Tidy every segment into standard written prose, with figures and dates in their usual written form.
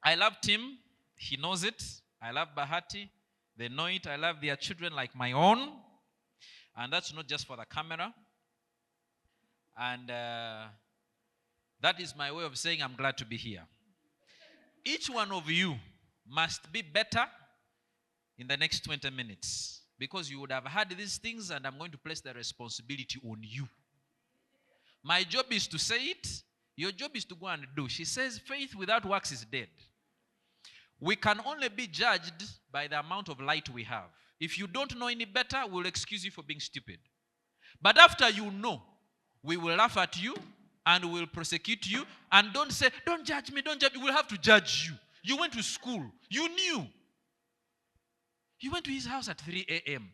I love Tim. He knows it. I love Bahati. They know it. I love their children like my own. And that's not just for the camera. And that is my way of saying I'm glad to be here. Each one of you must be better in the next 20 minutes. Because you would have heard these things and I'm going to place the responsibility on you. My job is to say it. Your job is to go and do. She says faith without works is dead. We can only be judged by the amount of light we have. If you don't know any better, we'll excuse you for being stupid. But after you know, we will laugh at you and we'll prosecute you. And don't say, don't judge me, don't judge me. We'll have to judge you. You went to school. You knew. You went to his house at 3 a.m.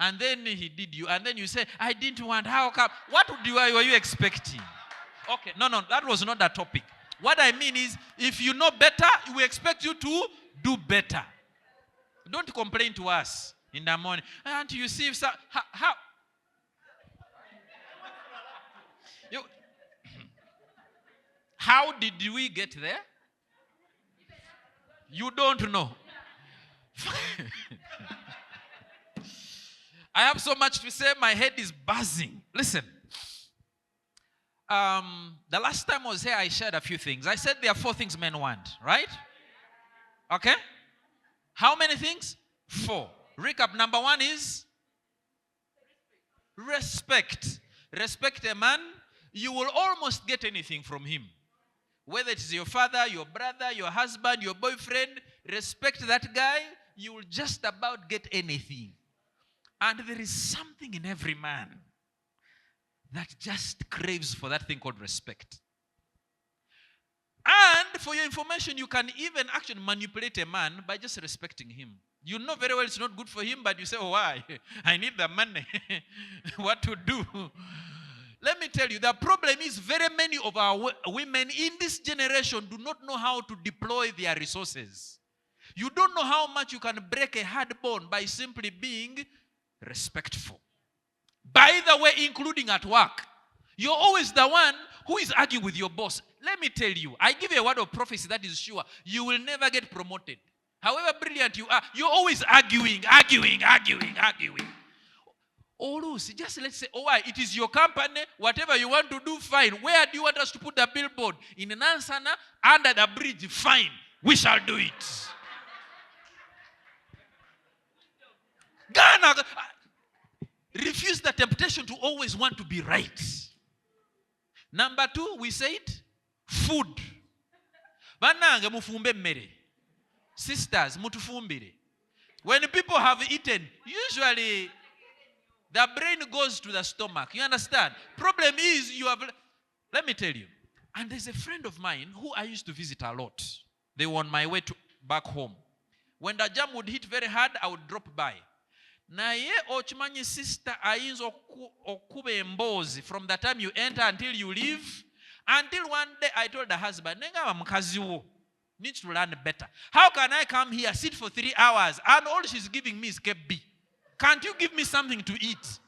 And then he did you. And then you say, I didn't want. How come? What were you expecting? Okay, no, that was not the topic. What I mean is, if you know better, we expect you to do better. Don't complain to us in the morning. And you see, how? How did we get there? You don't know. I have so much to say, my head is buzzing. Listen. The last time I was here, I shared a few things. I said there are 4 things men want, right? Okay? How many things? 4. Recap. Number 1 is respect. Respect a man. You will almost get anything from him. Whether it is your father, your brother, your husband, your boyfriend, respect that guy, you will just about get anything. And there is something in every man that just craves for that thing called respect. And for your information, you can even actually manipulate a man by just respecting him. You know very well it's not good for him, but you say, oh, why? I need the money. What to do? Let me tell you, the problem is very many of our women in this generation do not know how to deploy their resources. You don't know how much you can break a hard bone by simply being respectful. By the way, including at work. You're always the one who is arguing with your boss. Let me tell you, I give you a word of prophecy that is sure. You will never get promoted. However brilliant you are, you're always arguing. Or just let's say, oh, it is your company, whatever you want to do, fine. Where do you want us to put the billboard? In Nansana, under the bridge, fine. We shall do it. Ghana, refuse the temptation to always want to be right. Number 2, we said, food. Banange mufumbe mmere. Sisters, mutufumbire. When people have eaten, usually the brain goes to the stomach. You understand? Problem is, let me tell you. And there's a friend of mine who I used to visit a lot. They were on my way back home. When the jam would hit very hard, I would drop by. Naye ochimanyi sister ayinza okuba embozi from the time you enter until you leave. Until one day I told the husband, Nenga mukazi wo needs to learn better. How can I come here, sit for 3 hours, and all she's giving me is kebi? Can't you give me something to eat?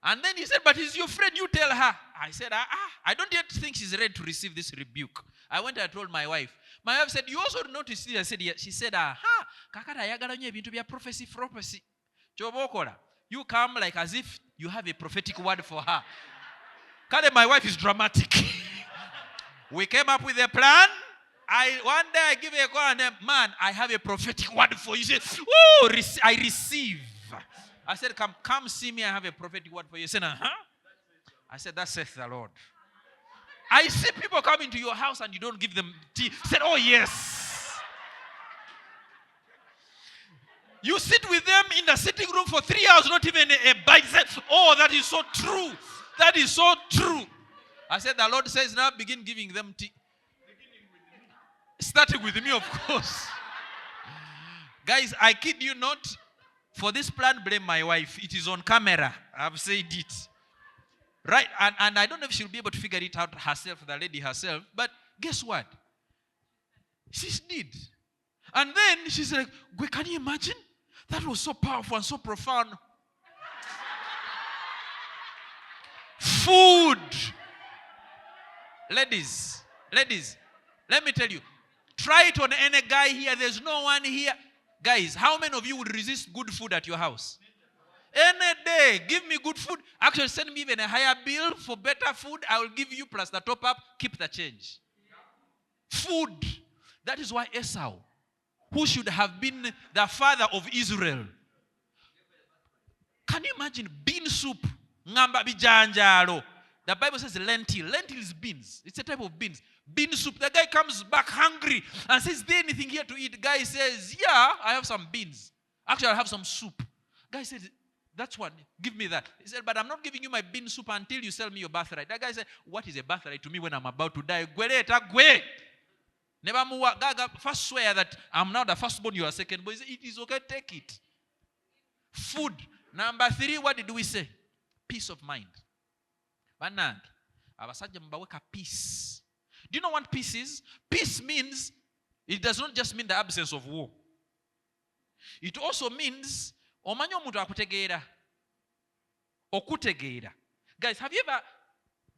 And then he said, but he's your friend, you tell her. I said, I don't yet think she's ready to receive this rebuke. I went and told my wife. My wife said, you also noticed it? I said, yes. She said, kakata yagala nyo ebintu bya prophecy. Chobokola. You come like as if you have a prophetic word for her. Kale, my wife is dramatic. We came up with a plan. One day I give a call and man, I have a prophetic word for you. She said, oh, I receive. I said, come see me. I have a prophetic word for you. He said, I said, that saith the Lord. I see people coming to your house and you don't give them tea. He said, oh, yes. You sit with them in the sitting room for 3 hours, not even a bite. He said, oh, that is so true. That is so true. I said, the Lord says, now begin giving them tea. Starting with me, of course. Guys, I kid you not. For this plan, blame my wife. It is on camera. I've said it. Right? And I don't know if she'll be able to figure it out herself, the lady herself. But guess what? She did. And then she's like, wait, can you imagine? That was so powerful and so profound. Food. Ladies, let me tell you. Try it on any guy here. There's no one here. Guys, how many of you would resist good food at your house? Any day, give me good food. Actually, send me even a higher bill for better food. I will give you plus the top up. Keep the change. Food. That is why Esau, who should have been the father of Israel. Can you imagine bean soup? Ngamba bijanjalo. The Bible says lentil. Lentil is beans. It's a type of beans. Bean soup. The guy comes back hungry and says, is there anything here to eat? Guy says, yeah, I have some beans. Actually, I have some soup. Guy says, that's one. Give me that. He said, but I'm not giving you my bean soup until you sell me your birthright. That guy said, what is a birthright to me when I'm about to die? Never move. First swear that I'm not the firstborn, you are second. But he said, it is okay, take it. Food. Number 3, what did we say? Peace of mind. Banang, abasajja mbaweka peace. Do you know what peace is? Peace means, it does not just mean the absence of war. It also means, omanyi omuntu akutegeera. Okutegeera. Guys, have you ever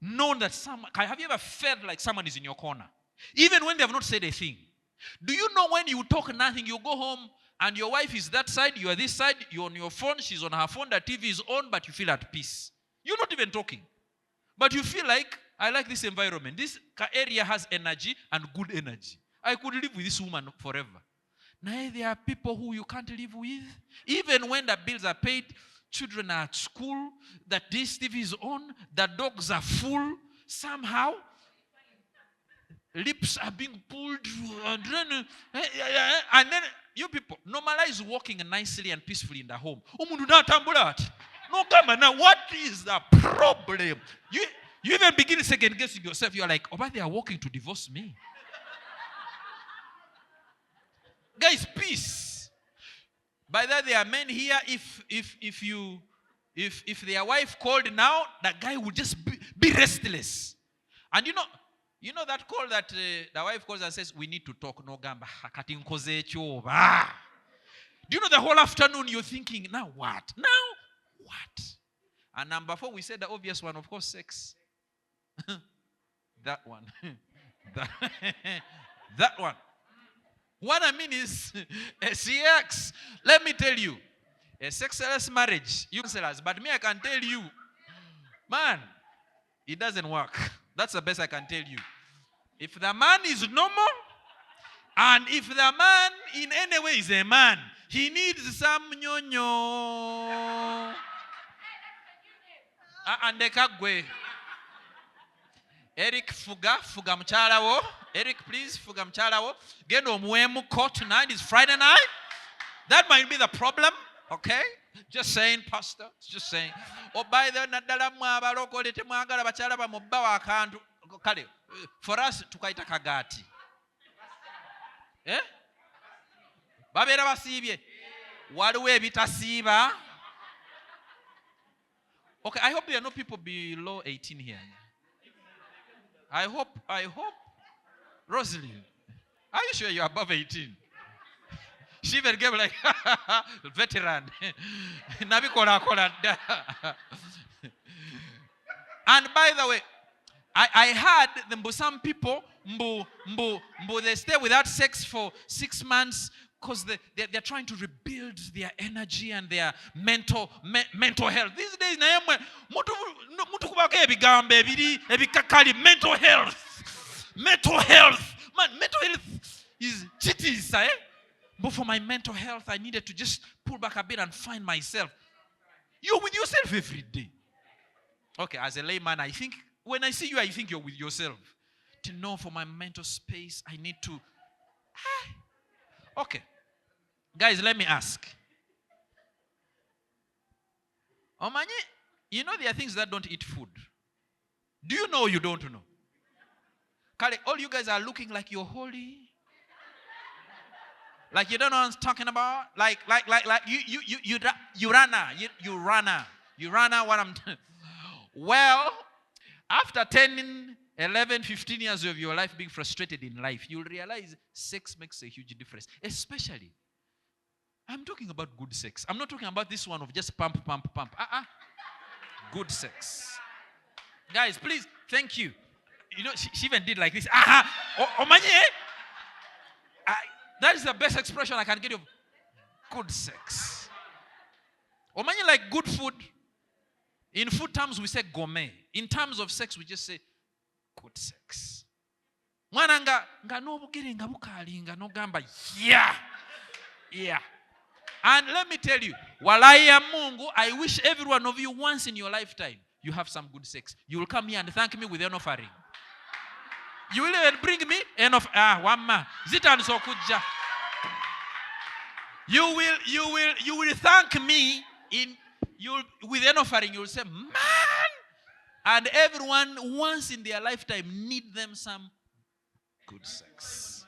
known that have you ever felt like someone is in your corner? Even when they have not said a thing. Do you know when you talk nothing, you go home and your wife is that side, you are this side, you're on your phone, she's on her phone, the TV is on, but you feel at peace. You're not even talking. But you feel like, I like this environment. This area has energy and good energy. I could live with this woman forever. Now there are people who you can't live with. Even when the bills are paid, children are at school, that this TV is on, the dogs are full, somehow lips are being pulled, and then you people normalize walking nicely and peacefully in the home. No, come on, now what is the problem? You even begin second guessing yourself. You're like, oh, but they are walking to divorce me. Guys, peace. By that, there are men here. If their wife called now, that guy would just be restless. And you know that call that the wife calls and says, we need to talk. No gamba. Do you know the whole afternoon you're thinking, now what? Now what? And number 4, we said the obvious one, of course, sex. That one. That one. What I mean is, sex. Let me tell you, a sexless marriage, you counselors, but me, I can tell you, man, it doesn't work. That's the best I can tell you. If the man is normal, and if the man in any way is a man, he needs some nyonyo. And the kagwe. Eric fuga mchalawo. Eric, please, fuga mchalawo. Gendo muemuko tonight is Friday night. That might be the problem, okay? Just saying, Pastor. Just saying. Oh, by the nadala mwabaloko lete mwagala bachala ba mubba akantu. Kale, for us tukaita kagati. Eh? Babera basibye. Waliwo ebitasiba. Okay, I hope there are no people below 18 here. I hope. Rosalie, are you sure you're above 18? She even gave like, veteran. And by the way, I heard some people, they stay without sex for 6 months because they're trying to rebuild their energy and their mental health. These days, mental health. Mental health. Man, mental health is chitties, eh? But for my mental health, I needed to just pull back a bit and find myself. You're with yourself every day. Okay, as a layman, I think, when I see you, I think you're with yourself. To know for my mental space, I need to... Okay. Guys, let me ask. Omanye, you know there are things that don't eat food. Do you know or you don't know? Kale, all you guys are looking like you're holy. Like you don't know what I'm talking about. Like you runner what I'm Well, after 10, 11, 15 years of your life being frustrated in life, you'll realize sex makes a huge difference. Especially, I'm talking about good sex. I'm not talking about this one of just pump. Good sex. Guys, please, thank you. You know, she even did like this. That is the best expression I can give you. Good sex. Or when you like good food, in food terms we say gourmet. In terms of sex we just say good sex. Mwana nga nobugere nga bukali nga nogamba yeah. And let me tell you, walai ya Mungu, I wish every one of you once in your lifetime you have some good sex. You will come here and thank me with an offering. You will even bring me an offering. Wamma. Zitan sokuja. You will thank me with an offering. You will say, man. And everyone once in their lifetime need them some good sex.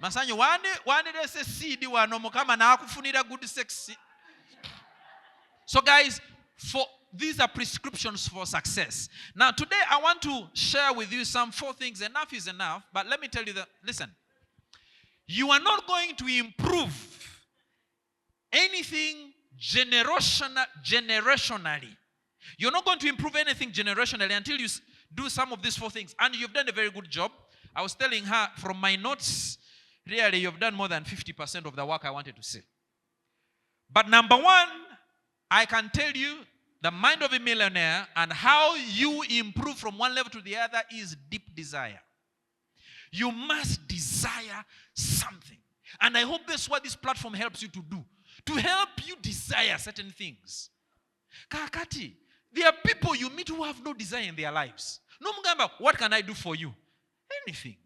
Masanyo wande dese CD wano mukama na akufunira good sex. So guys, these are prescriptions for success. Now today I want to share with you some 4 things. Enough is enough, but let me tell you that, listen. You are not going to improve anything generationally. You're not going to improve anything generationally until you do some of these 4 things. And you've done a very good job. I was telling her from my notes, really, you've done more than 50% of the work I wanted to say. But number 1, I can tell you the mind of a millionaire and how you improve from one level to the other is deep desire. You must desire something. And I hope that's what this platform helps you to do. To help you desire certain things. Kakati, there are people you meet who have no desire in their lives. No mugamba, what can I do for you? Anything.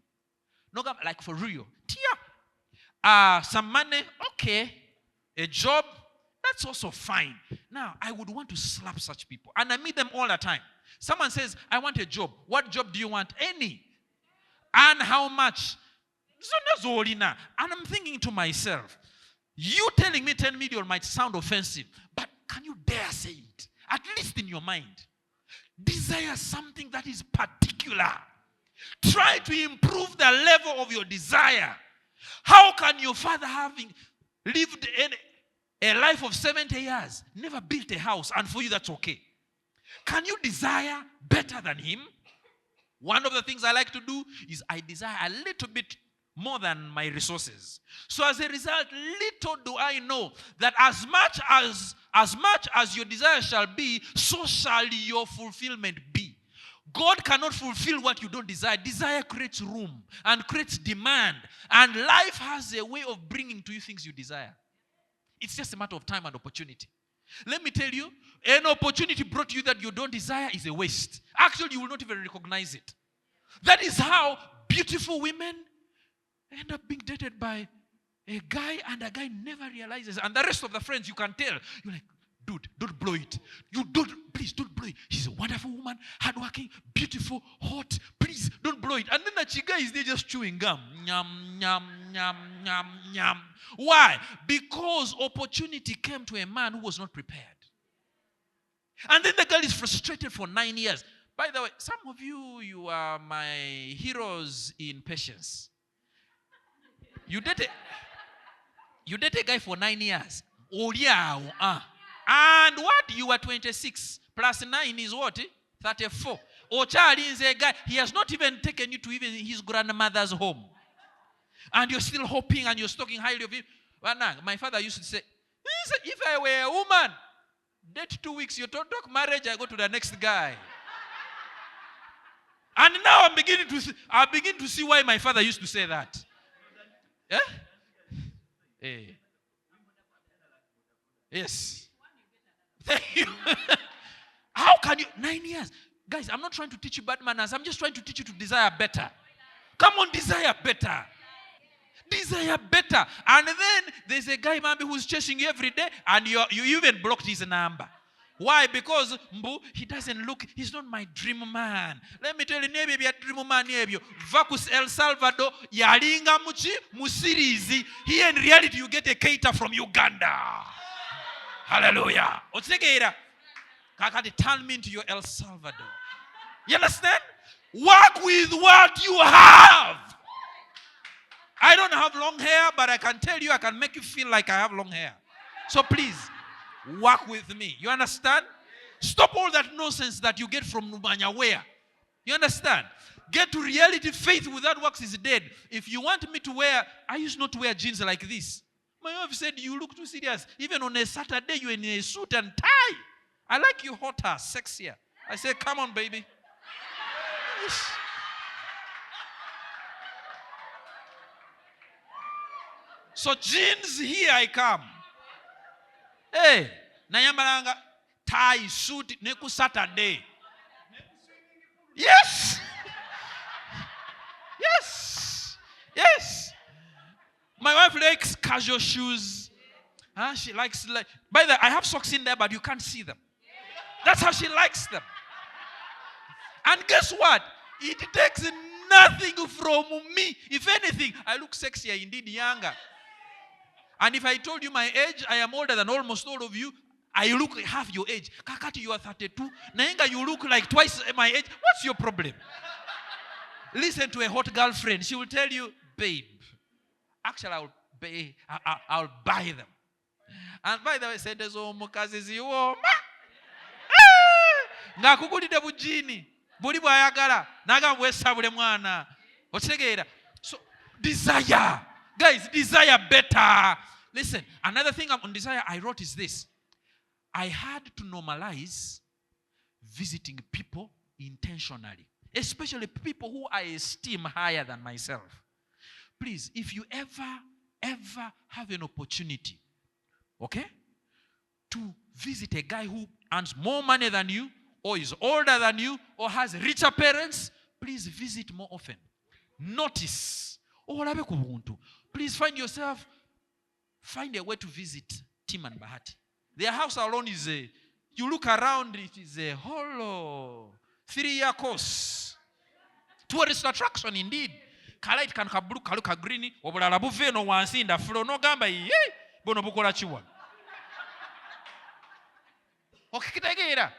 No mugamba, like for real. Tia. Some money, okay. A job, that's also fine. Now, I would want to slap such people. And I meet them all the time. Someone says, I want a job. What job do you want? Any. And how much? And I'm thinking to myself, you telling me 10 million might sound offensive, but can you dare say it? At least in your mind. Desire something that is particular. Try to improve the level of your desire. How can your father, having lived a life of 70 years, never built a house, and for you that's okay? Can you desire better than him? One of the things I like to do is I desire a little bit more than my resources. So as a result, little do I know that as much as your desire shall be, so shall your fulfillment be. God cannot fulfill what you don't desire. Desire creates room and creates demand. And life has a way of bringing to you things you desire. It's just a matter of time and opportunity. Let me tell you, an opportunity brought to you that you don't desire is a waste. Actually, you will not even recognize it. That is how beautiful women end up being dated by a guy, and a guy never realizes. And the rest of the friends, you can tell. You're like, dude, don't blow it. Please don't blow it. She's a wonderful woman, hardworking, beautiful, hot. Please don't blow it. And then the chica is there just chewing gum. Nyam, nyam, nyam, nyam, nyam. Why? Because opportunity came to a man who was not prepared. And then the girl is frustrated for 9 years. By the way, some of you are my heroes in patience. You date a guy for 9 years. Oh yeah. And what? You are 26. Plus 9 is what? 34. Oh, Charlie is a guy. He has not even taken you to even his grandmother's home. And you're still hoping and you're talking highly of him. Well, nah, my father used to say, if I were a woman, date 2 weeks, you don't talk marriage, I go to the next guy. And now I begin to see why my father used to say that. Eh? Hey. Yes. Thank you. How can you? 9 years. Guys, I'm not trying to teach you bad manners. I'm just trying to teach you to desire better. Come on, desire better. Desire better. And then there's a guy maybe who's chasing you every day, and you even blocked his number. Why? Because he doesn't look, he's not my dream man. Let me tell you, maybe a dream man. Vacus El Salvador, Yalinga Muchi, Musirizi. Here in reality, you get a Keita from Uganda. Hallelujah. Kakati, turn me into your El Salvador. You understand? Work with what you have. I don't have long hair, but I can tell you, I can make you feel like I have long hair. So please, work with me. You understand? Stop all that nonsense that you get from Numanyawea. You understand? Get to reality. Faith without works is dead. If you want me to wear, I used not to wear jeans like this. My wife said, you look too serious. Even on a Saturday, you're in a suit and tie. I like you hotter, sexier. I said, come on, baby. So jeans, here I come. Hey, nayambalanga tie, suit, neku Saturday. Yes. Yes. Yes. My wife likes casual shoes. She likes, by the way, I have socks in there, but you can't see them. That's how she likes them. And guess what? It takes nothing from me. If anything, I look sexier, indeed younger. And if I told you my age, I am older than almost all of you. I look half your age. Kakati, you are 32. Nainga, you look like twice my age. What's your problem? Listen to a hot girlfriend. She will tell you, babe, actually, I'll buy them. And by the way, sente zo mukazi ziwoma. Ngakugulide bujini. Buli bwayagala. Naga bwesabule mwana. Otegeera. So, desire. Guys, desire better. Listen, another thing on desire I wrote is this. I had to normalize visiting people intentionally. Especially people who I esteem higher than myself. Please, if you ever have an opportunity, okay, to visit a guy who earns more money than you, or is older than you, or has richer parents, please visit more often. Notice. Please find a way to visit Tim and Bahati. Their house alone is you look around, it is a whole 3-year course. Tourist attraction indeed. Kala it can have blue, kaluka green, obulala buve no wansi nda flow no gamba ye bono bukola chiwa. Okay, kitagira.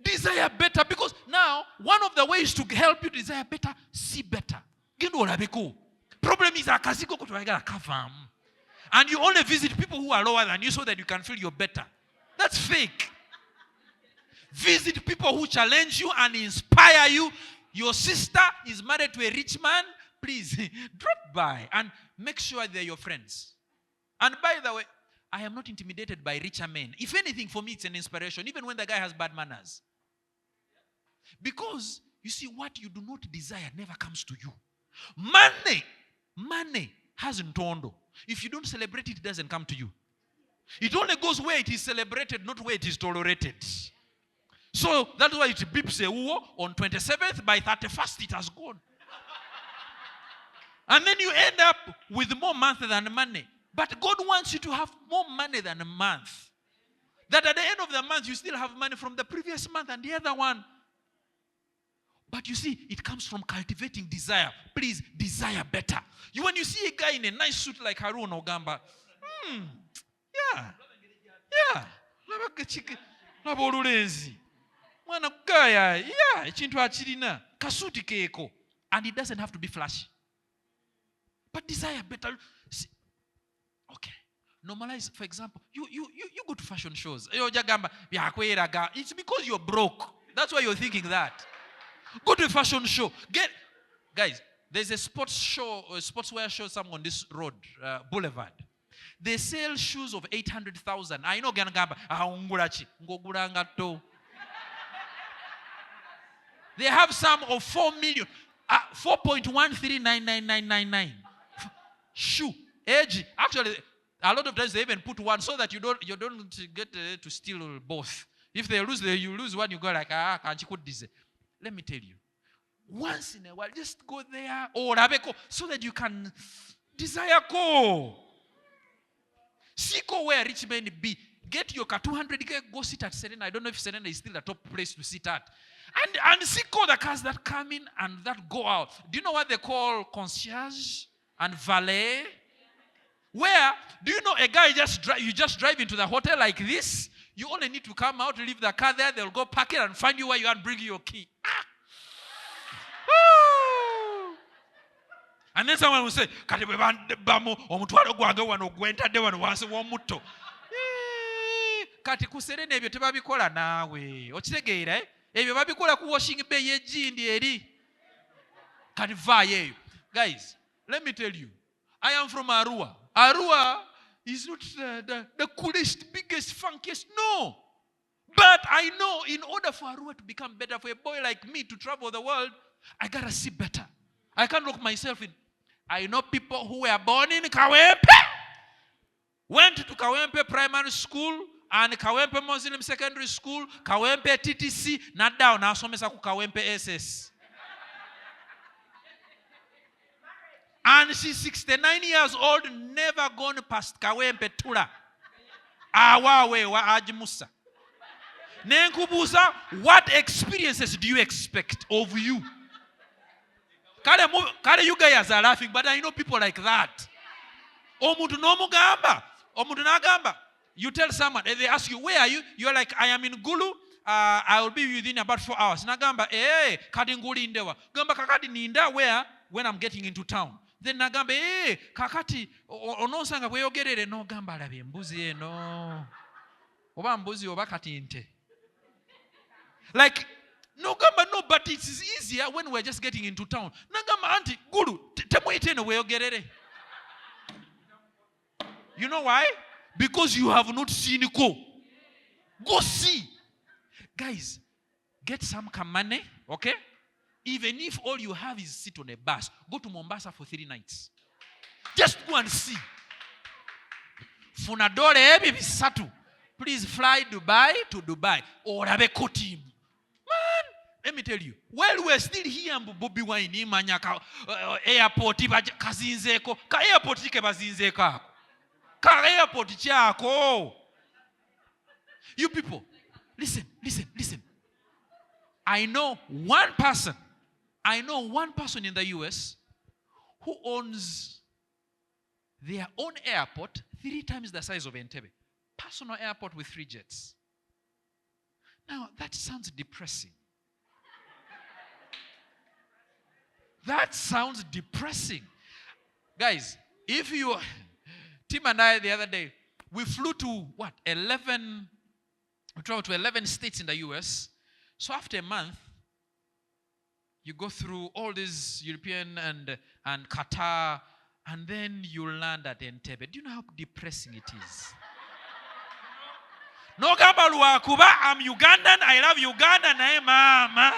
Desire better, because now one of the ways to help you desire better, see better. Gendo olabeko. Problem is akasiko kutwagala kavam. And you only visit people who are lower than you so that you can feel you're better. That's fake. Visit people who challenge you and inspire you. Your sister is married to a rich man. Please drop by and make sure they're your friends. And by the way, I am not intimidated by richer men. If anything, for me, it's an inspiration, even when the guy has bad manners. Because, you see, what you do not desire never comes to you. Money hasn't tondo. If you don't celebrate it, it doesn't come to you. It only goes where it is celebrated, not where it is tolerated. So that's why it beeps a war on 27th, by 31st it has gone. And then you end up with more month than money. But God wants you to have more money than a month. That at the end of the month you still have money from the previous month and the other one. But you see, it comes from cultivating desire. Please, desire better. When you see a guy in a nice suit like Harun Ogamba, yeah. And it doesn't have to be flashy. But desire better. Okay. Normalize, for example, you go to fashion shows. It's because you're broke. That's why you're thinking that. Go to a fashion show. Guys, there's a sportswear show somewhere on this road, Boulevard. They sell shoes of 800,000. I know Ganagamba. They have some of 4 million. 4.1399999. Shoe. Age. Actually, a lot of times they even put one so that you don't get to steal both. If they lose, you lose one, you go like, can't you put this? Let me tell you. Once in a while, just go there so that you can desire go. See go where rich men be. Get your car 200K, go sit at Serena. I don't know if Serena is still the top place to sit at. And see go the cars that come in and that go out. Do you know what they call concierge and valet? Where, do you know a guy you just drive into the hotel like this? You only need to come out, leave the car there, they'll go park it and find you where you are and bring you your key. And then someone will say, Kati kuserene ebyo tebabikola naawe. Okitegeera ebyo babikola ku washing bay y'ejindi eri. Kativaye. Guys, let me tell you. I am from Arua. Arua is not the coolest, biggest, funkiest. No. But I know in order for Arua to become better, for a boy like me to travel the world, I got to see better. I can't look myself in. I know people who were born in Kawempe, went to Kawempe Primary School, and Kawempe Muslim Secondary School, Kawempe TTC, not down, now somesa ku Kawempe SS. And she's 69 years old, never gone past Kawempe Tura. Awawe wa ajimusa. Nenkubuza, what experiences do you expect of you? Kale you guys are laughing, but I know people like that. Omuntu no mugamba, omuntu nagamba. You tell someone, they ask you, where are you? You're like, I am in Gulu. I will be within about 4 hours. Nagamba, kadi nguli indewa. Gamba kakati ninda where? When I'm getting into town. Then nagamba, kakati onosanga bweyogerere no gamba labe mbuzi eno. Oba mbuzi oba kati inte. Like, no gamba no, but it is easier when we're just getting into town. Nagamba auntie, Gulu, temuite no weyogerere. You know why? Because you have not seen Go. Go see. Guys, get some money, okay? Even if all you have is sit on a bus, go to Mombasa for 3 nights. Just go and see. Funadore ebi bisatu. Please fly Dubai to Dubai. Or have a team. Man, let me tell you. While we're still here in Bobby Wine, Manyaka airport, kazinzeko, ka airport ke bazinzeka. You people, listen. I know one person in the US who owns their own airport 3 times the size of Entebbe. Personal airport with 3 jets. Now, that sounds depressing. That sounds depressing. Guys, if you... Tim and I, the other day, we flew to, we traveled to 11 states in the US. So after a month, you go through all these European and Qatar, and then you land at Entebbe. Do you know how depressing it is? No gamba luakuba, I'm Ugandan, I love Uganda, nae mama.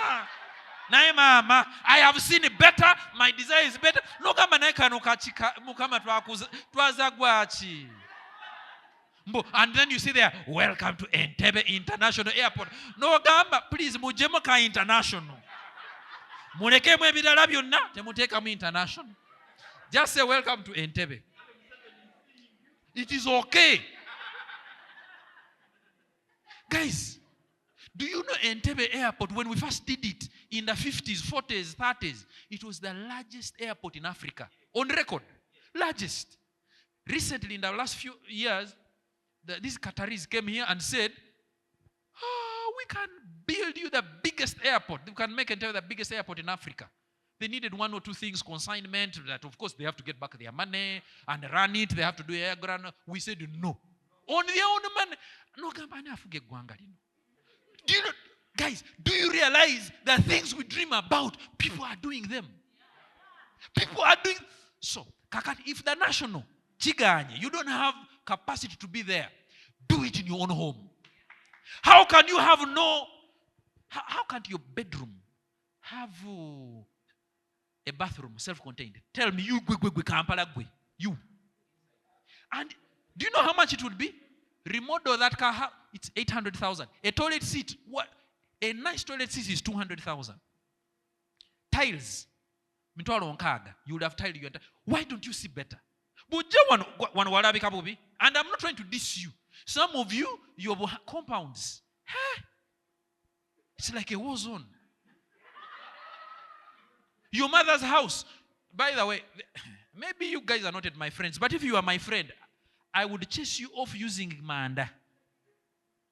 I have seen it better, my desire is better. No gamba naika nukachika, mukama twazagwachi. And then you see there, welcome to Entebbe International Airport. No gamba, please, mujemoka international. Muneke mwe bidala byonna, temuteka mu international. Just say welcome to Entebbe. It is okay. Guys, do you know Entebbe Airport, when we first did it in the 50s, 40s, 30s, it was the largest airport in Africa. On record. Largest. Recently, in the last few years, these Qataris came here and said, we can build you the biggest airport. We can make Entebbe the biggest airport in Africa. They needed 1 or 2 things, consignment, that of course they have to get back their money and run it. They have to do air grant. We said no. On their own money. No, do you know, guys, do you realize the things we dream about, people are doing them? People are doing. So, Kakati, if the national, Chiganye, you don't have capacity to be there, do it in your own home. How can you have how can your bedroom have a bathroom, self-contained? Tell me, you, you. And do you know how much it would be? Remodel that car, it's 800,000. A toilet seat, what? A nice toilet seat is 200,000. Tiles, you would have tiled your entire. Why don't you see better? And I'm not trying to diss you. Some of you, your compounds, it's like a war zone. Your mother's house. By the way, maybe you guys are not my friends, but if you are my friend, I would chase you off using manda.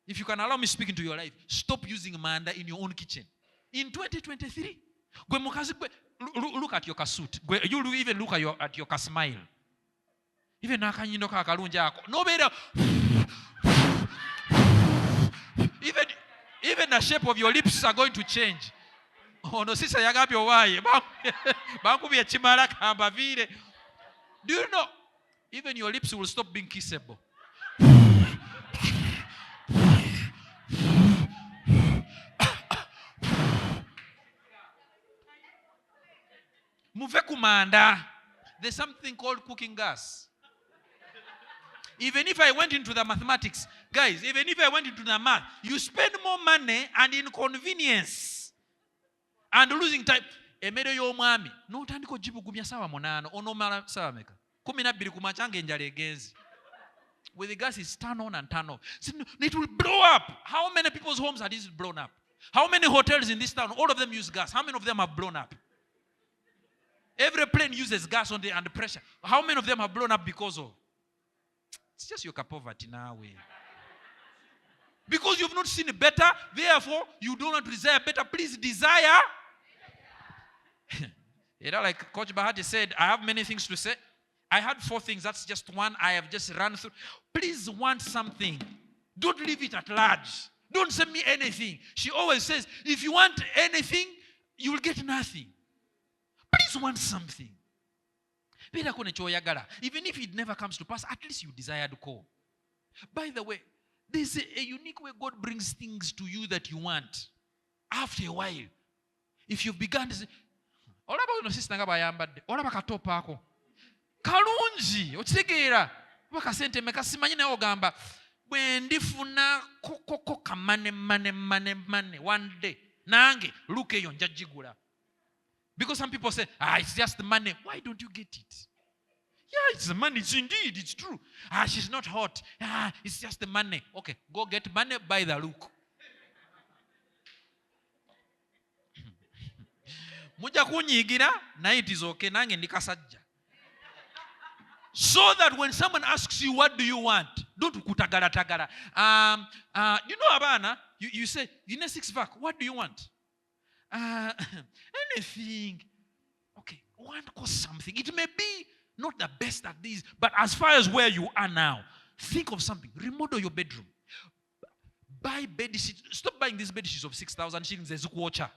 If you can allow me speaking to your life, stop using manda in your own kitchen. In 2023, look at your suit. You even look at your smile. Even even the shape of your lips are going to change. Ono sisa yagambye owaaye. Bankubye kimala kambavire. Do you know, even your lips will stop being kissable. Muve kumanda. There's something called cooking gas. Even if I went into the mathematics, guys, even if I went into the math, you spend more money and inconvenience and losing time. Emere y'omwami n'otandika ogibugumya sawa 8 onomala sawa meka 12 ku machange enjala egenzi. With the gas is turn on and turn off. So it will blow up. How many people's homes are this blown up? How many hotels in this town? All of them use gas. How many of them have blown up? Every plane uses gas on the and pressure. How many of them have blown up because of? It's just your poverty now. Because you've not seen better, therefore you do not desire better. Please desire. Like Coach Bahati said, I have many things to say. I had 4 things. That's just one I have just run through. Please want something. Don't leave it at large. Don't send me anything. She always says, if you want anything, you will get nothing. Please want something. Even if it never comes to pass, at least you desire to call. By the way, there's a unique way God brings things to you that you want. After a while, if you've begun to say, olaba no sister nga bayambadde, olaba katopa ako. Kalungi, okitegeera. Bakasente meka simanyi naye ogamba bwe ndifuna kokoko kamane one day. Nange luke eyo njagigula. Because some people say, it's just the money. Why don't you get it? Yeah, it's the money. It's indeed, it's true. She's not hot. It's just the money. Okay, go get money, buy the look. Muja kunyigira, na it is okay, nange ndikasajja. So that when someone asks you, what do you want? Don't kutagara. You know, Abana, you say, in a 6-pack, what do you want? Anything. Okay, one costs something. It may be not the best at this, but as far as where you are now, think of something. Remodel your bedroom. Buy bed sheets. Stop buying these bed sheets of 6,000 shillings. There's a Gulako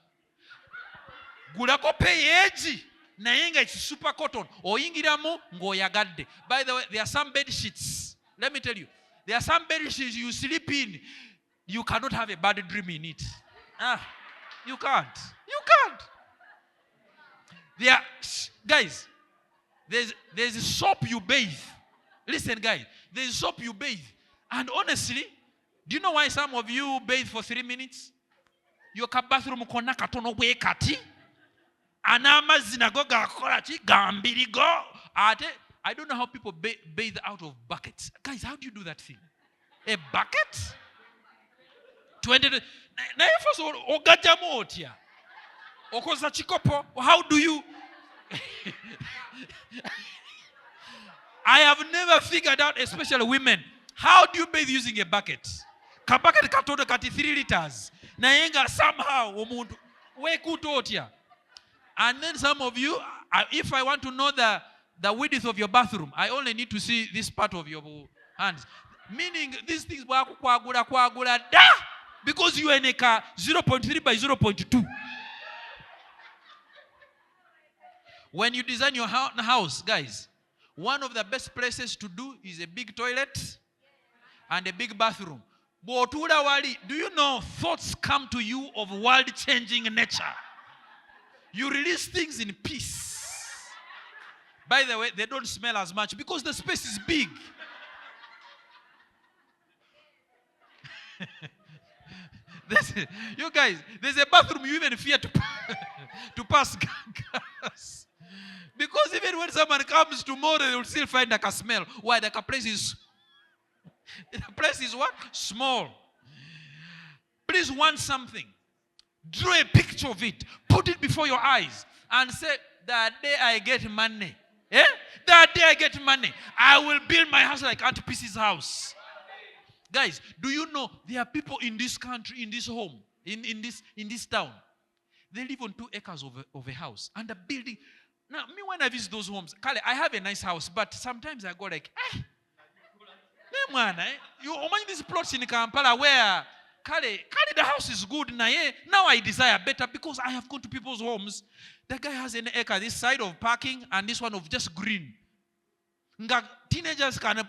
pay eji. Nayenga it's super cotton. Oyingiramu ngoyagadde. By the way, there are some bed sheets. Let me tell you. There are some bed sheets you sleep in. You cannot have a bad dream in it. You can't. You can't. Guys, there's soap you bathe. Listen, guys, there's soap you bathe. And honestly, do you know why some of you bathe for 3 minutes? Your bathroom kona katono we kati. Anama zinagoga kolati gambirigo. I don't know how people bathe out of buckets. Guys, how do you do that thing? A bucket? 20. How do you? I have never figured out, especially women, how do you bathe using a bucket? Bucket katoto kati 3 liters. Nayenga somehow omuntu wekutotia. And then some of you, if I want to know the width of your bathroom, I only need to see this part of your hands. Meaning these things kwagula da. Because you are in a car 0.3 by 0.2. When you design your house, guys, one of the best places to do is a big toilet and a big bathroom. Do you know thoughts come to you of world-changing nature? You release things in peace. By the way, they don't smell as much because the space is big. You guys, there's a bathroom you even fear to pass gas. Because even when someone comes tomorrow, they will still find like a smell. Why? The place is what? Small. Please want something. Draw a picture of it. Put it before your eyes. And say, that day I get money. That day I get money. I will build my house like Aunt Pissy's house. Guys, do you know there are people in this country, in this home, in this town, they live on 2 acres of a house and a building. Now, me when I visit those homes, Kale, I have a nice house, but sometimes I go like, you mind these plots in Kampala where Kale, the house is good. Now I desire better because I have gone to people's homes. The guy has an acre, this side of parking and this one of just green. Teenagers can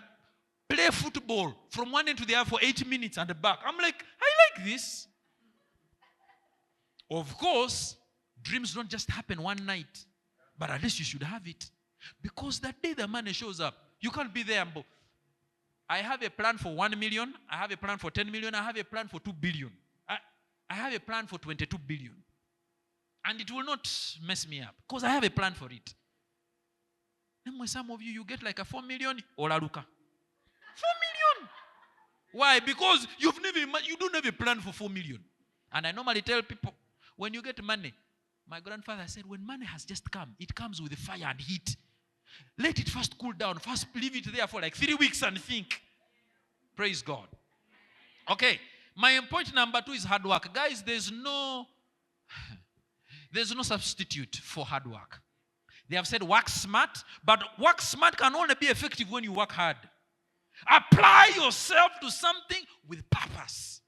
play football from one end to the other for 80 minutes and back. I'm like, I like this. Of course, dreams don't just happen one night. But at least you should have it. Because that day the money shows up, you can't be there. I have a plan for 1 million. I have a plan for 10 million. I have a plan for 2 billion. I have a plan for 22 billion. And it will not mess me up. Because I have a plan for it. And when some of you get like a 4 million, Olaluka. 4 million. Why? Because you don't have a plan for 4 million. And I normally tell people, when you get money, my grandfather said, when money has just come, it comes with fire and heat. Let it first cool down. First leave it there for like 3 weeks and think. Praise God. Okay. My point number 2 is hard work. Guys, there's no substitute for hard work. They have said work smart, but work smart can only be effective when you work hard. Apply yourself to something with purpose.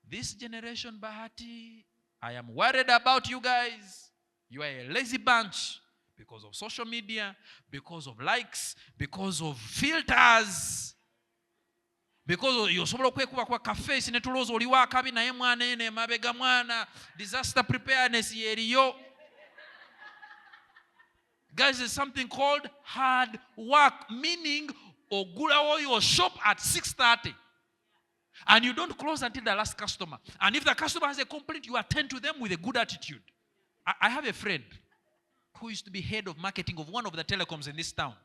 This generation, Bahati, I am worried about you guys. You are a lazy bunch because of social media, because of likes, because of filters. Because you sobola kwekuba kwa cafe sinetulozo oliwa kabi naye mwana ene mabega mwana disaster preparedness yeriyo. Guys, there's something called hard work, meaning ogulawo your shop at 6:30. And you don't close until the last customer. And if the customer has a complaint, you attend to them with a good attitude. I have a friend who used to be head of marketing of one of the telecoms in this town.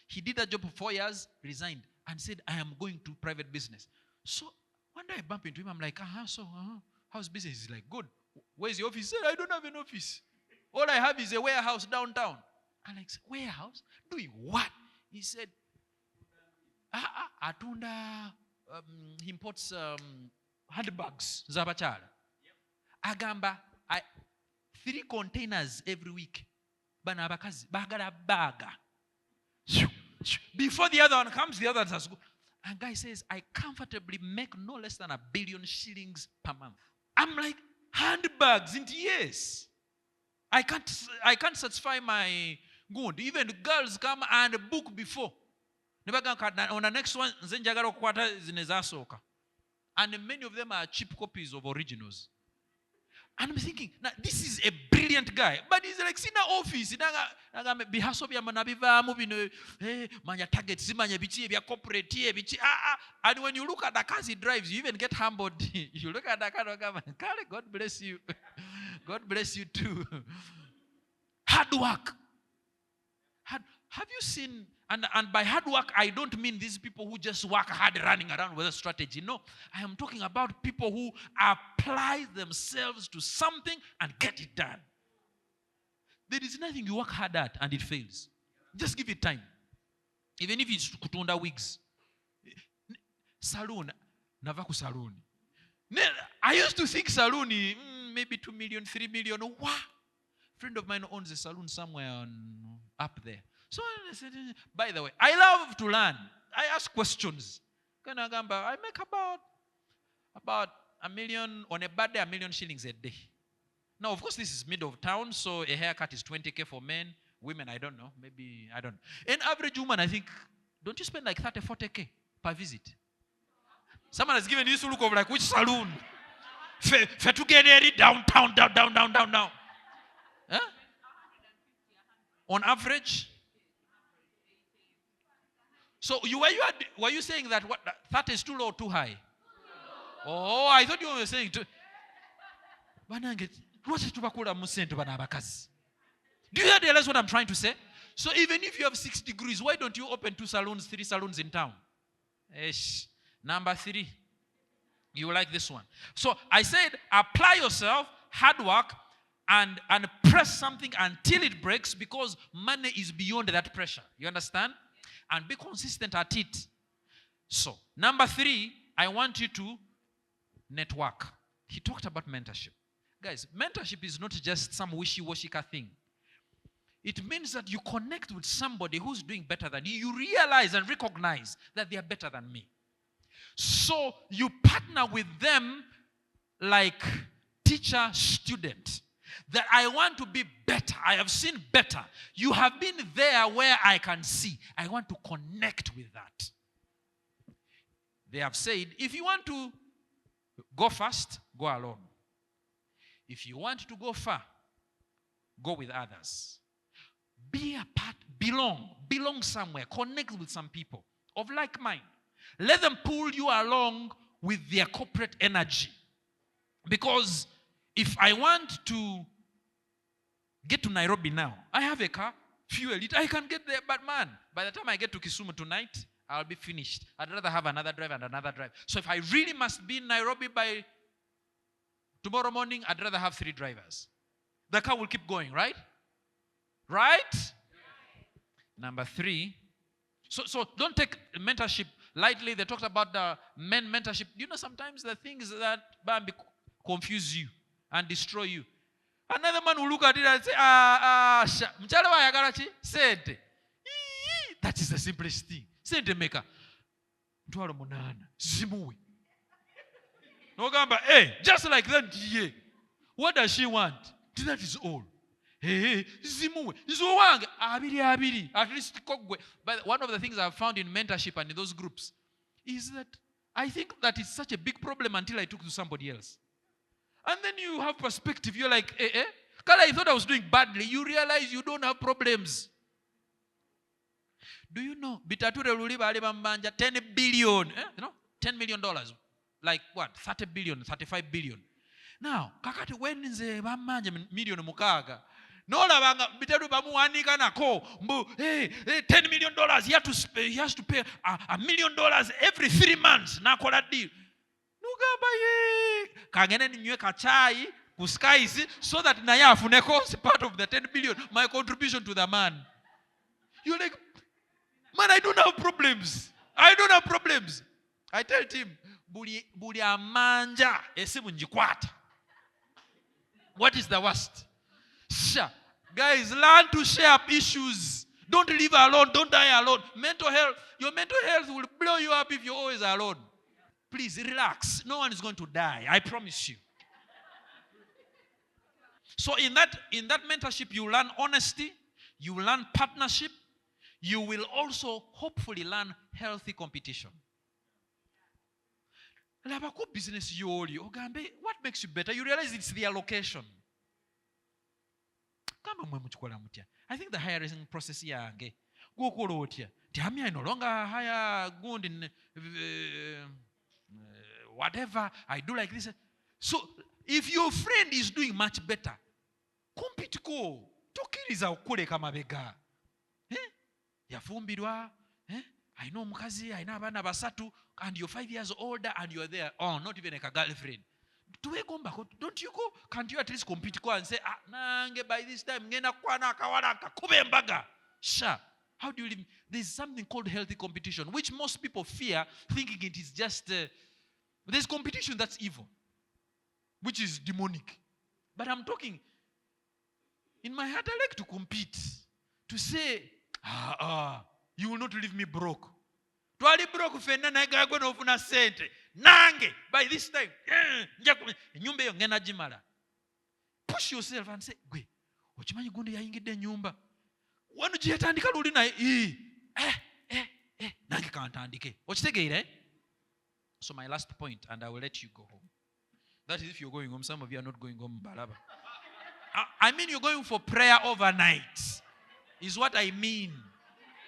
He did that job for 4 years, resigned, and said, I am going to private business. So one day I bump into him. I'm like, how's business? He's like, good. Where's your office? He said, I don't have an office. All I have is a warehouse downtown. I'm like, warehouse? Doing what? He said, Atunda, he imports handbags. Zabachala. Agamba, 3 containers every week. Banabakazi, bagala baga. Before the other one comes, the other one has go. And guy says, I comfortably make no less than 1 billion shillings per month. I'm like, handbags into yes. I can't satisfy my good. Even the girls come and book before. On the next one, and many of them are cheap copies of originals. And I'm thinking, now this is a brilliant guy, but he's like in the office. And when you look at the cars he drives, you even get humbled. You look at the car, God bless you. God bless you too. Hard work. Have you seen, and by hard work, I don't mean these people who just work hard running around with a strategy. No, I am talking about people who apply themselves to something and get it done. There is nothing you work hard at and it fails. Just give it time. Even if it's kutunda wigs. Saloon, navaku saloon. I used to think saloon, maybe 2 million, 3 million. Wow. A friend of mine owns a saloon somewhere up there. So I said, by the way, I love to learn. I ask questions. I make about 1 million, on a bad day, 1 million shillings a day. Now, of course, this is mid of town, so a haircut is 20K for men. Women, I don't know. Maybe, I don't know. An average woman, I think, don't you spend like 30, 40K per visit? Someone has given you this look of like, which saloon? Fetugederi, downtown, down. Huh? On average? So were you saying that 30 is too low or too high? Oh, I thought you were saying too. Do you realize what I'm trying to say? So even if you have 6 degrees, why don't you open 2 salons, 3 salons in town? Number 3. You like this one. So I said, apply yourself, hard work, and press something until it breaks, because money is beyond that pressure. You understand? And be consistent at it. So, number 3, I want you to network. He talked about mentorship. Guys, mentorship is not just some wishy-washy thing. It means that you connect with somebody who's doing better than you. You realize and recognize that they are better than me. So you partner with them like teacher, student. That I want to be better. I have seen better. You have been there where I can see. I want to connect with that. They have said, if you want to go fast, go alone. If you want to go far, go with others. Be a part, belong somewhere, connect with some people of like mind. Let them pull you along with their corporate energy. Because if I want to get to Nairobi now, I have a car, fuel it, I can get there, but man, by the time I get to Kisumu tonight, I'll be finished. I'd rather have another drive and another drive. So if I really must be in Nairobi by tomorrow morning, I'd rather have 3 drivers. The car will keep going, right? Right? Number 3. So don't take mentorship lightly. They talked about the men mentorship. You know, sometimes the things that confuse you and destroy you. Another man will look at it and say, sente. That is the simplest thing. Sente meka. Ntwalo munana. Zimuwe. No gamba, hey, just like that, yeah. What does she want? That is all. Hey, zimuwe. Zowange. Abiri. At least kogwe. But one of the things I've found in mentorship and in those groups is that I think that it's such a big problem until I took to somebody else. And then you have perspective. You're like, Kala, I thought I was doing badly. You realize you don't have problems. Do you know? Bitature Luliba Alibambanja, 10 billion. You know, $10 million. Like what? 30 billion, 35 billion. Now, kakati wenze bamanja million mukaga. No labanga bitaru bamuanika na ko. $10 million. He has to pay $1 million every 3 months. Na kola deal. Kangene ninywe kachai kuskaisi so that naya afuneko is part of the 10 billion. My contribution to the man. You're like, man, I don't have problems. I tell him, buli amanja esimu njikwata. What is the worst? Guys, learn to share up issues. Don't live alone. Don't die alone. Your mental health will blow you up if you're always alone. Please relax. No one is going to die. I promise you. So in that mentorship, you learn honesty. You learn partnership. You will also hopefully learn healthy competition. Business yoli ogambe, what makes you better? You realize it's the allocation. I think the hiring process yange go kolotia. Tiami I no longer hire good in whatever I do like this. So if your friend is doing much better, compete ko. Tokiriza ukule kama bega. Yafumbirwa. I know mukazi, I know abana basatu, and you're 5 years older and you're there. Oh, not even like a girlfriend. Don't you go? Can't you at least compete and say, nange by this time, ngena kwana kawaraka kubembaga. Sure. How do you live? There's something called healthy competition, which most people fear, thinking it is just, there's competition that's evil, which is demonic. But I'm talking, in my heart, I like to compete. To say, you will not leave me broke. Twali broke fena na gagwe no funa sente. Nange by this time. Nyumba yo ngena jimala. Push yourself and say, "Gwe, ochimanyi gundi yayingidde nyumba. Wanu jiyatandika luli na nange kantandike." Okitegeere? So my last point, and I will let you go home. That is if you're going home. Some of you are not going home, Balaba. I mean you're going for prayer overnight. Is what I mean.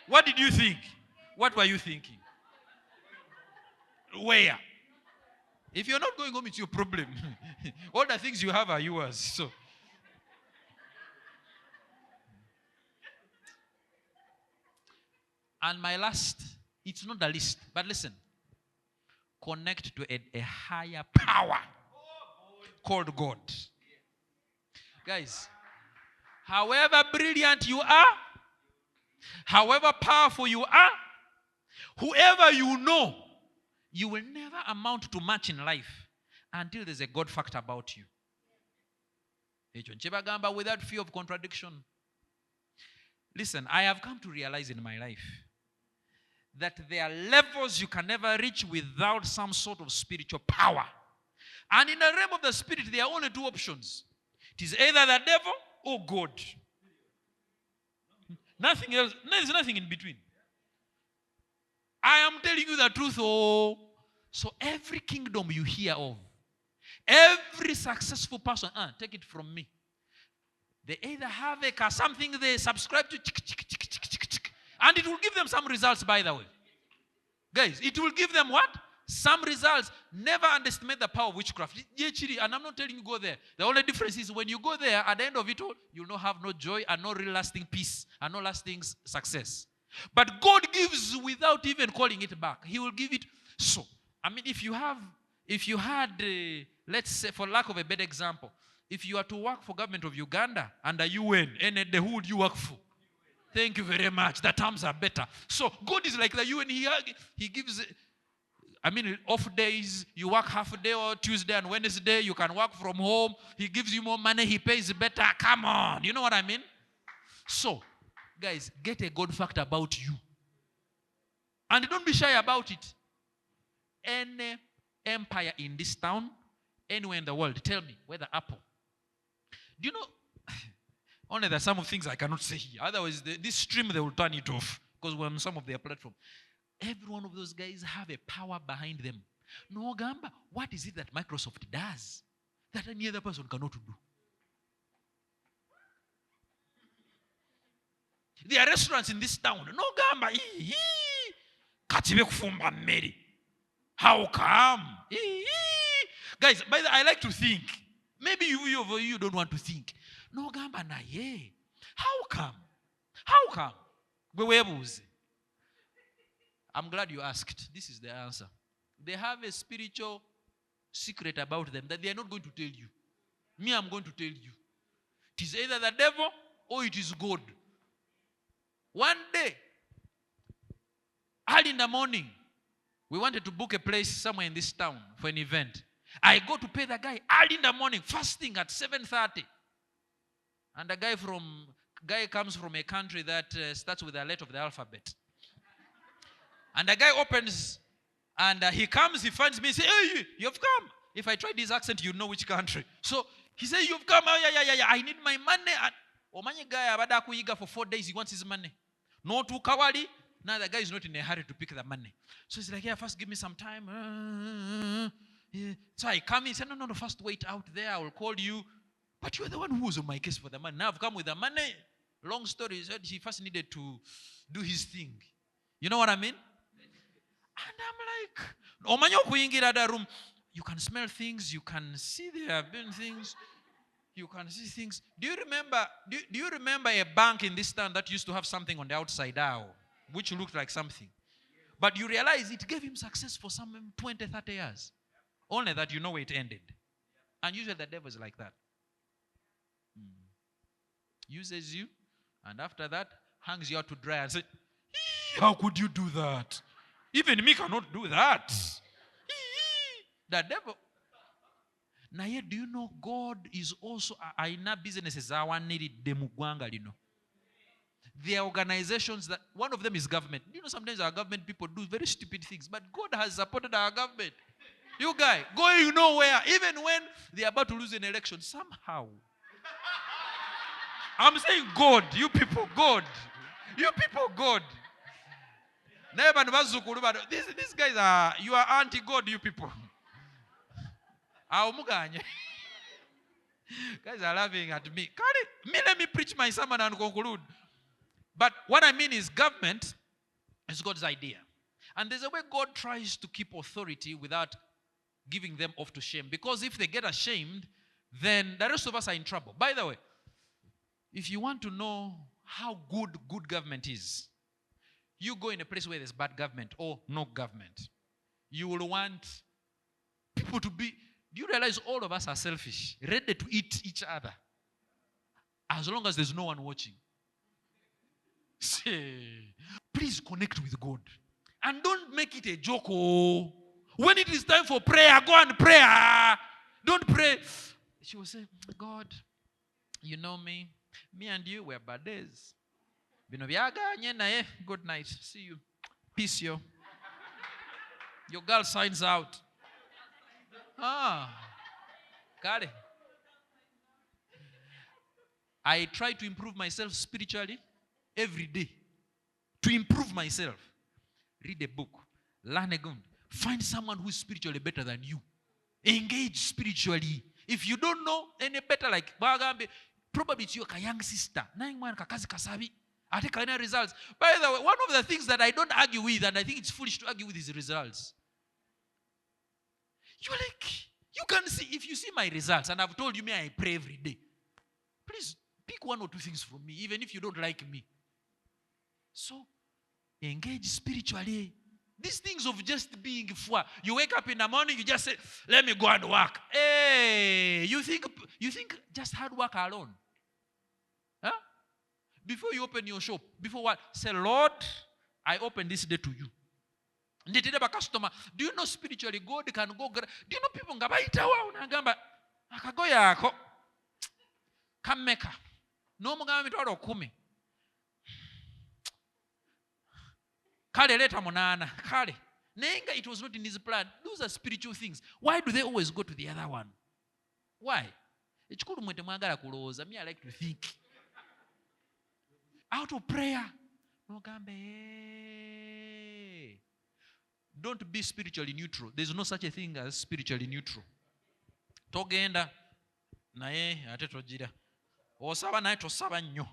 What did you think? What were you thinking? Where? If you're not going home, it's your problem. All the things you have are yours. So, and my last, it's not the least, but listen. Connect to a higher power called God. Guys, however brilliant you are, however powerful you are, whoever you know, you will never amount to much in life until there's a God factor about you. Without fear of contradiction. Listen, I have come to realize in my life that there are levels you can never reach without some sort of spiritual power. And in the realm of the spirit, there are only two options. It is either the devil or God. Nothing else. There is nothing in between. I am telling you the truth. Oh, so every kingdom you hear of, every successful person, take it from me, they either have something they subscribe to, and it will give them some results, by the way. Guys, it will give them what? Some results. Never underestimate the power of witchcraft. And I'm not telling you go there. The only difference is when you go there, at the end of it all, you'll not have no joy and no real lasting peace and no lasting success. But God gives without even calling it back. He will give it. So, I mean, if you had, let's say, for lack of a better example, if you are to work for government of Uganda under UN, and who would you work for? Thank you very much. The terms are better. So God is like the UN. He gives, off days. You work half a day or Tuesday and Wednesday. You can work from home. He gives you more money. He pays better. Come on. You know what I mean? So, guys, get a God fact about you. And don't be shy about it. Any empire in this town, anywhere in the world, tell me, whether Apple. Do you know, only there are some of things I cannot say here. Otherwise, this stream, they will turn it off because we're on some of their platform. Every one of those guys have a power behind them. No, Gamba, what is it that Microsoft does that any other person cannot do? There are restaurants in this town. No, Gamba, how come? Guys, by the way, I like to think. Maybe you don't want to think. No, Gamba, na ye. How come? How come? I'm glad you asked. This is the answer. They have a spiritual secret about them that they are not going to tell you. Me, I'm going to tell you. It is either the devil or it is God. One day, early in the morning, we wanted to book a place somewhere in this town for an event. I go to pay the guy early in the morning, fasting at 7:30. And the guy comes from a country that starts with the letter of the alphabet. And the guy opens, and he comes, he finds me, he says, hey, you've come. If I tried this accent, you'd know which country. So he says, you've come. Oh, yeah, I need my money. And the guy abada kuiga for 4 days, he wants his money. No to kawali. Now the guy is not in a hurry to pick the money. So he's like, yeah, first give me some time. Yeah. So I come in, he said, no, first wait out there. I will call you. But you're the one who was on my case for the money. Now I've come with the money. Long story, he said he first needed to do his thing. You know what I mean? And I'm like, room. You can smell things. You can see there have been things. You can see things. Do you remember a bank in this town that used to have something on the outside which looked like something? But you realize it gave him success for some 20, 30 years. Only that you know where it ended. And usually the devil is like that. Uses you, and after that, hangs you out to dry and says, how could you do that? Even me cannot do that. The devil. Now yet, do you know God is also aina businesses needed demugwanga, you know. There are organizations that, one of them is government. You know, sometimes our government people do very stupid things, but God has supported our government. You guys, going nowhere, even when they are about to lose an election, somehow. I'm saying God, you people, God. You people, God. These guys are, you are anti-God, you people. Guys are laughing at me. Let me preach my sermon and conclude. But what I mean is government is God's idea. And there's a way God tries to keep authority without giving them off to shame. Because if they get ashamed, then the rest of us are in trouble. By the way, if you want to know how good government is, you go in a place where there's bad government or no government. You will want people to be, do you realize all of us are selfish, ready to eat each other, as long as there's no one watching? Say, please connect with God. And don't make it a joke. Oh. When it is time for prayer, go and pray. Don't pray. She will say, God, you know me. Me and you were bad days. Good night. See you. Peace, yo. Your girl signs out. Got it. I try to improve myself spiritually every day. To improve myself. Read a book. Learn again. Find someone who's spiritually better than you. Engage spiritually. If you don't know any better, like probably it's your young sister. I take any results. By the way, one of the things that I don't argue with, and I think it's foolish to argue with, is results. You're like, you can see, if you see my results, and I've told you me I pray every day. Please pick one or two things from me, even if you don't like me. So, engage spiritually. These things of just being fwa. You wake up in the morning, you just say, let me go and work. Hey, you think just hard work alone? Huh? Before you open your shop, before what? Say, Lord, I open this day to you. Customer, do you know spiritually God can go? Do you know people ngaba akago yako kameka no mugamba mitwalo 10 kale leta munana kale nenga it was not in his plan. Those are spiritual things. Why do they always go to the other one? Why? Ekikulu mwete mwagala kulowooza. Me, I like to think out of prayer. No gambe. Don't be spiritually neutral. There's no such a thing as spiritually neutral. Togenda naye ate togira. Osaba naye tosaba nnyo.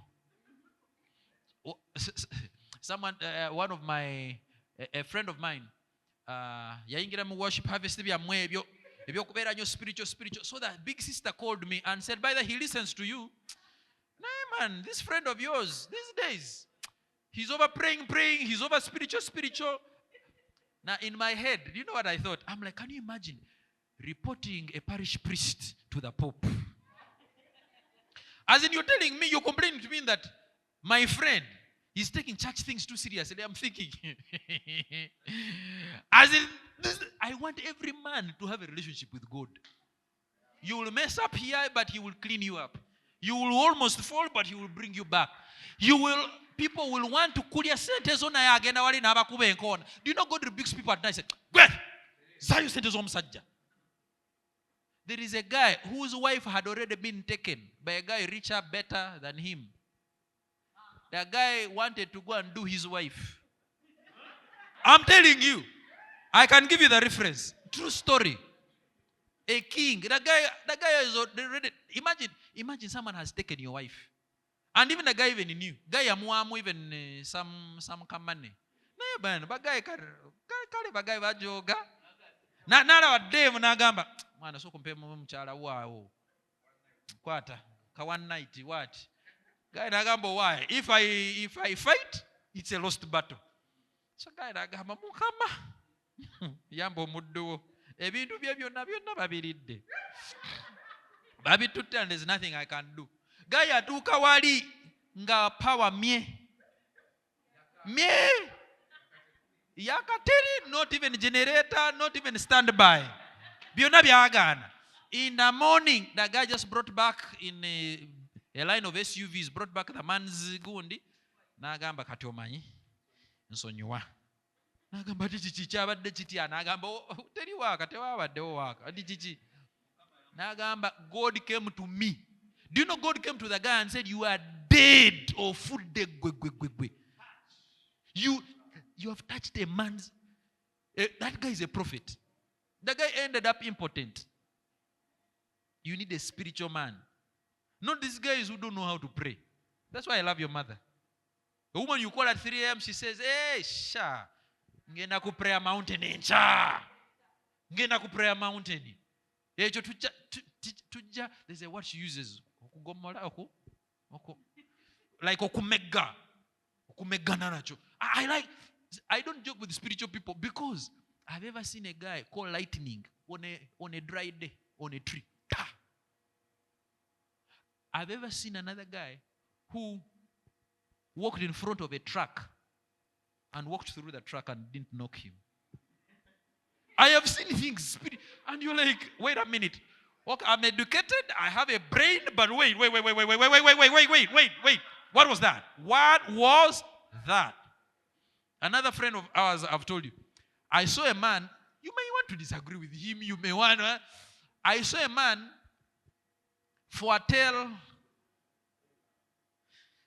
Someone, one of my, a friend of mine, yayingira mu worship harvest byamwe ebyo kubeera nnyo spiritual. So that big sister called me and said, by the he listens to you. Nah, man, this friend of yours, these days, he's over praying, he's over spiritual. Now, in my head, do you know what I thought? I'm like, can you imagine reporting a parish priest to the Pope? As in, you're telling me, you're complaining to me that my friend is taking church things too seriously. I'm thinking, as in, I want every man to have a relationship with God. You will mess up here, but he will clean you up. You will almost fall, but he will bring you back. People will want to call your sentence on again. Do you know God rebukes people at night? Say, there is a guy whose wife had already been taken by a guy richer, better than him. The guy wanted to go and do his wife. I'm telling you, I can give you the reference. True story. A king. The guy is already. Imagine someone has taken your wife. And even the guy even knew. Guy amuamu even some kamane. Na ban bagay kale bagay bajoga. Na wa dem nagamba. Mwana so kumpe mchala wao. Kwata ka one night what? Guy nagamba why? If I fight, it's a lost battle. So guy nagamba mukama. Yambo muddo. Ebintu bye byonna babiridde. Babitutte and there's nothing I can do. Guy atuuka wali nga power mie. Yakateri, not even generator, not even standby. Byonna byagana. In the morning, the guy just brought back in a line of SUVs, brought back the man's gundi. Nagamba kati omanyi nsonyiwa. Nagamba chichi kyabadde kitya. Nagamba teri waka tewabadde waka. Adi chichi. Nagamba God came to me. Do you know God came to the guy and said, you are dead or food dead. You have touched a man's. That guy is a prophet. The guy ended up impotent. You need a spiritual man. Not these guys who don't know how to pray. That's why I love your mother. The woman you call at 3 a.m., she says, hey, sha, ngenda ku prayer mountain encha. Ngenda ku prayer mountain. There's a word she uses. Like okumega. I don't joke with spiritual people because I've ever seen a guy called lightning on a dry day on a tree. I've ever seen another guy who walked in front of a truck and walked through the truck and didn't knock him. I have seen things, and you're like, wait a minute. Okay, I'm educated, I have a brain, but wait. What was that? What was that? Another friend of ours, I've told you, I saw a man, you may want to disagree with him, you may want to. I saw a man foretell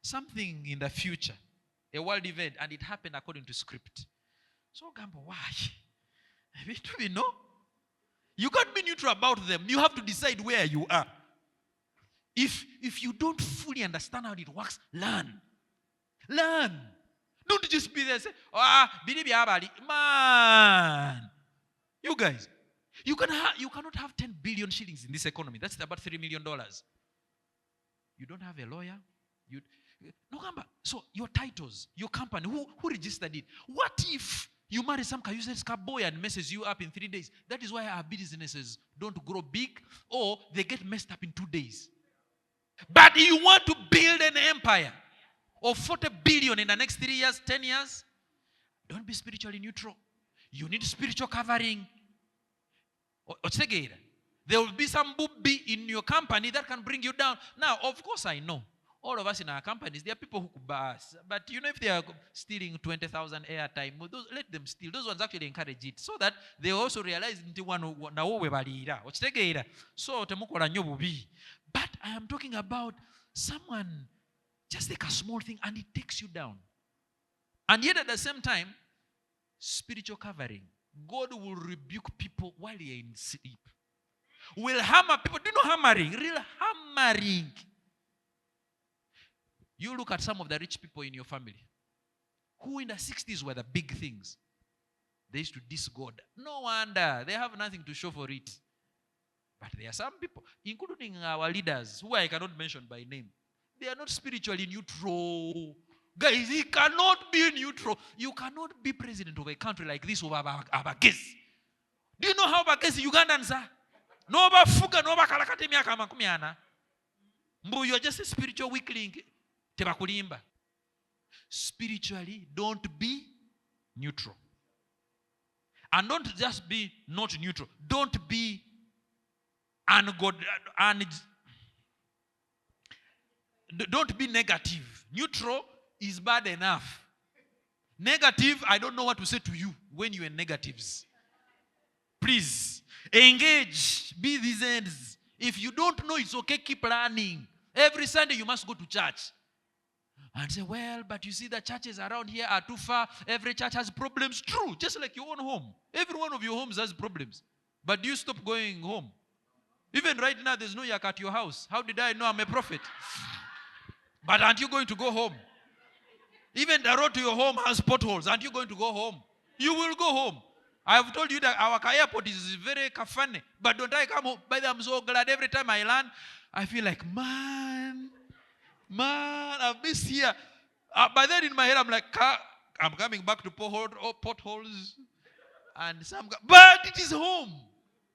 something in the future, a world event, and it happened according to script. So, Gambo, why? We know. You can't be neutral about them. You have to decide where you are. If you don't fully understand how it works, learn. Learn. Don't just be there and say, man. You guys, you cannot have 10 billion shillings in this economy. That's about $3 million. You don't have a lawyer. So your titles, your company, who registered it? What if you marry some useless boy and messes you up in 3 days? That is why our businesses don't grow big, or they get messed up in 2 days. But you want to build an empire of 40 billion in the next 3 years, 10 years? Don't be spiritually neutral. You need spiritual covering. There will be some booby in your company that can bring you down. Now, of course, I know all of us in our companies, there are people who could buy us. But if they are stealing 20,000 airtime, let them steal. Those ones actually encourage it, so that they also realize so but I am talking about someone just like a small thing and it takes you down. And yet at the same time, spiritual covering. God will rebuke people while they are in sleep. Will hammer people. Do you know hammering? Real hammering. You look at some of the rich people in your family who in the 60s were the big things. They used to diss God. No wonder. They have nothing to show for it. But there are some people, including our leaders, who I cannot mention by name. They are not spiritually neutral. Guys, he cannot be neutral. You cannot be president of a country like this over Abagesi. Do you know how Abagesi Ugandans are? No fuga, no kalakate miaka makumiana. Mbu, you're just a spiritual weakling. Tebakulimba. Spiritually, don't be neutral. And don't just be not neutral. Don't be don't be negative. Neutral is bad enough. Negative, I don't know what to say to you when you are negatives. Please, engage. Be these ends. If you don't know, it's okay, keep learning. Every Sunday you must go to church. And say, well, but you see the churches around here are too far. Every church has problems. True, just like your own home. Every one of your homes has problems. But do you stop going home? Even right now, there's no yak at your house. How did I know I'm a prophet? But aren't you going to go home? Even the road to your home has potholes. Aren't you going to go home? You will go home. I have told you that our airport is very kafane. But don't I come home? By the way, I'm so glad every time I land, I feel like, man, I've missed here. But then in my head, I'm like, I'm coming back to potholes. And but it is home.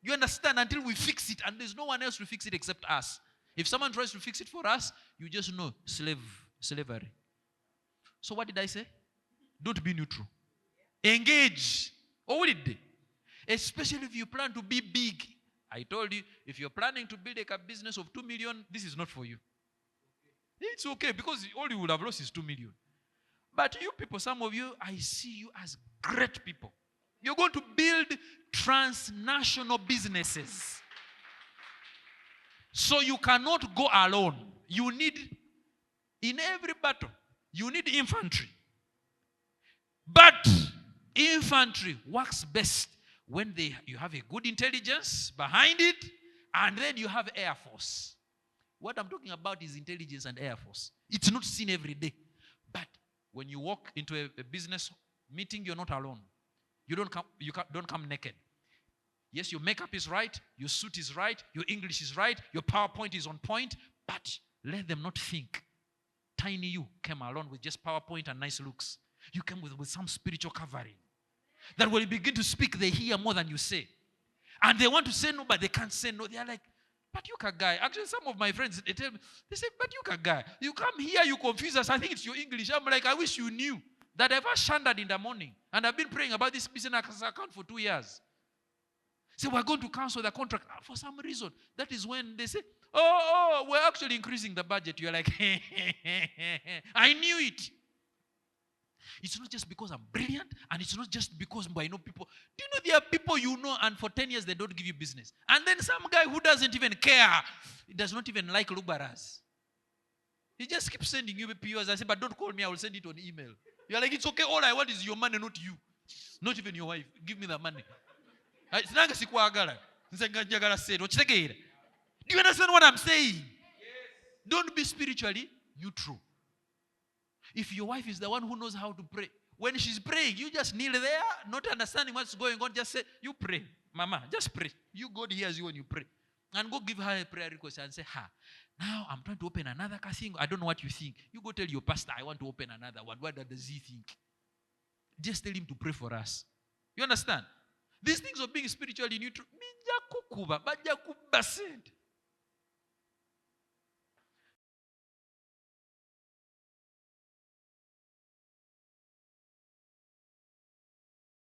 You understand? Until we fix it. And there's no one else to fix it except us. If someone tries to fix it for us, you just know slavery. So what did I say? Don't be neutral. Engage. Or will it be? Especially if you plan to be big. I told you, if you're planning to build a business of 2 million, this is not for you. It's okay, because all you would have lost is 2 million. But you people, some of you, I see you as great people. You're going to build transnational businesses. So you cannot go alone. You need, in every battle, you need infantry. But infantry works best when you have a good intelligence behind it, and then you have Air Force. What I'm talking about is intelligence and Air Force. It's not seen every day. But when you walk into a business meeting, you're not alone. You don't come naked. Yes, your makeup is right, your suit is right, your English is right, your PowerPoint is on point, but let them not think tiny you came along with just PowerPoint and nice looks. You came with some spiritual covering. That when you begin to speak, they hear more than you say. And they want to say no, but they can't say no. They are like, but you guy. Actually, some of my friends, they tell me, they say, but you guy. You come here, you confuse us. I think it's your English. I'm like, I wish you knew that I've shandered in the morning. And I've been praying about this business account for 2 years. So we're going to cancel the contract. For some reason, that is when they say, oh, we're actually increasing the budget. You're like, I knew it. It's not just because I'm brilliant, and it's not just because I know people. Do you know there are people you know, and for 10 years they don't give you business? And then some guy who doesn't even care, he does not even like Lubaras. He just keeps sending you POs. I say, but don't call me, I will send it on email. You're like, it's okay, all I want is your money, not you. Not even your wife. Give me the money. Do you understand what I'm saying? Yes. Don't be spiritually neutral. If your wife is the one who knows how to pray, when she's praying, you just kneel there, not understanding what's going on. Just say, you pray. Mama, just pray. You, God hears you when you pray. And go give her a prayer request and say, now I'm trying to open another casino. I don't know what you think. You go tell your pastor, I want to open another one. What does he think? Just tell him to pray for us. You understand? These things of being spiritually neutral,